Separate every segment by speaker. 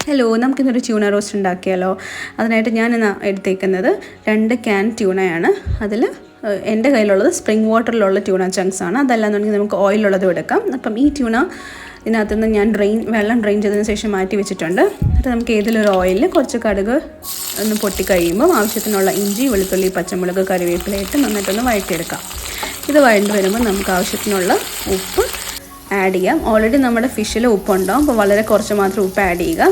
Speaker 1: Hello, നമുക്കിന്നൊരു tuna roast ഉണ്ടാക്കിയാലോ. അതിനായിട്ട് ഞാനിന്ന് എടുത്തേക്കുന്നത് 2 ക്യാൻ ട്യൂണയാണ്. അതിൽ എൻ്റെ കയ്യിലുള്ളത് സ്പ്രിംഗ് വാട്ടറിലുള്ള ട്യൂണ ചങ്ക്സ് ആണ്. അതല്ലാന്നുണ്ടെങ്കിൽ നമുക്ക് ഓയിലുള്ളതും എടുക്കാം. അപ്പം ഈ ട്യൂണ ഇതിനകത്തുനിന്ന് ഞാൻ വെള്ളം ഡ്രെയിൻ ചെയ്തതിന് ശേഷം മാറ്റി വെച്ചിട്ടുണ്ട്. എന്നിട്ട് നമുക്ക് ഏതിലൊരു ഓയിലിൽ കുറച്ച് കടുക് ഒന്ന് പൊട്ടിക്കഴിയുമ്പോൾ ആവശ്യത്തിനുള്ള ഇഞ്ചി, വെളുത്തുള്ളി, പച്ചമുളക്, കറിവേപ്പില ഇട്ട് നന്നായിട്ടൊന്ന് വഴറ്റിയെടുക്കാം. ഇത് വഴണ്ട് വരുമ്പോൾ നമുക്ക് ആവശ്യത്തിനുള്ള ഉപ്പ് ആഡ് ചെയ്യാം. ഓൾറെഡി നമ്മുടെ ഫിഷിൽ ഉപ്പുണ്ടാവും, അപ്പോൾ വളരെ കുറച്ച് മാത്രം ഉപ്പ് ആഡ് ചെയ്യുക.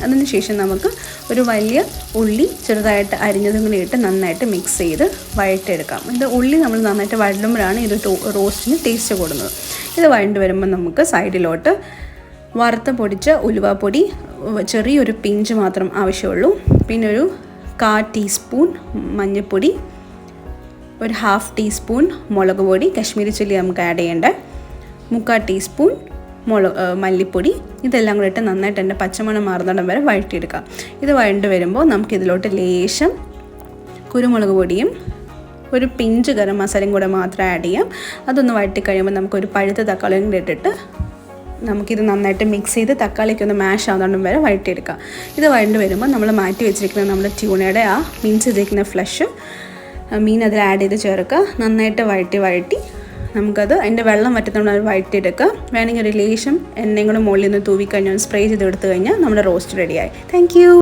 Speaker 1: അതിനുശേഷം നമുക്ക് ഒരു വലിയ ഉള്ളി ചെറുതായിട്ട് അരിഞ്ഞതും കൂടി ഇട്ട് നന്നായിട്ട് മിക്സ് ചെയ്ത് വഴറ്റിയെടുക്കാം. ഇത് ഉള്ളി നമ്മൾ നന്നായിട്ട് വഴറ്റുമ്പോഴാണ് ഇത് റോസ്റ്റിന് ടേസ്റ്റ് കൂടുന്നത്. ഇത് വഴണ്ട് വരുമ്പോൾ നമുക്ക് സൈഡിലോട്ട് വറുത്ത പൊടിച്ച ഉലുവാപ്പൊടി ചെറിയൊരു പിഞ്ച് മാത്രം ആവശ്യമുള്ളൂ. പിന്നെ ഒരു 1/4 ടീസ്പൂൺ മഞ്ഞൾപ്പൊടി, ഒരു 1/2 ടീസ്പൂൺ മുളക് പൊടി, കാശ്മീരി ചില്ലി നമുക്ക് ആഡ് ചെയ്യേണ്ട, 3/4 ടീസ്പൂൺ മല്ലിപ്പൊടി. ഇതെല്ലാം കൂടെ ഇട്ട് നന്നായിട്ട് എൻ്റെ പച്ചമണം മാറുന്നിടം വരെ വഴറ്റിയെടുക്കാം. ഇത് വഴണ്ട് വരുമ്പോൾ നമുക്കിതിലോട്ട് ലേശം കുരുമുളക് പൊടിയും ഒരു പിഞ്ച് ഗരം മസാലയും കൂടെ മാത്രം ആഡ് ചെയ്യാം. അതൊന്ന് വഴറ്റി കഴിയുമ്പോൾ നമുക്കൊരു പഴുത്ത തക്കാളിയും കൂടെ ഇട്ടിട്ട് നമുക്കിത് നന്നായിട്ട് മിക്സ് ചെയ്ത് തക്കാളിക്കൊന്ന് മാഷ് ആവുന്നിടം വരെ വഴറ്റിയെടുക്കാം. ഇത് വഴണ്ട് വരുമ്പോൾ നമ്മൾ മാറ്റി വെച്ചിരിക്കുന്ന നമ്മുടെ ട്യൂണയുടെ ആ മീൻസ് ചെയ്തിരിക്കുന്ന ഫ്ലഷ് മീൻ അതിൽ ആഡ് ചെയ്ത് ചേർക്കുക. നന്നായിട്ട് വഴറ്റി നമുക്കത് അതിൻ്റെ വെള്ളം വറ്റുന്ന വഴറ്റിയെടുക്കുക. വേണമെങ്കിൽ ഒരു ലേശം എണ്ണയും കൂടെ മുകളിൽ നിന്ന് തൂവിക്കഴിഞ്ഞാൽ സ്പ്രേ ചെയ്തെടുത്ത് കഴിഞ്ഞാൽ നമ്മുടെ റോസ്റ്റ് റെഡിയായി. Thank you.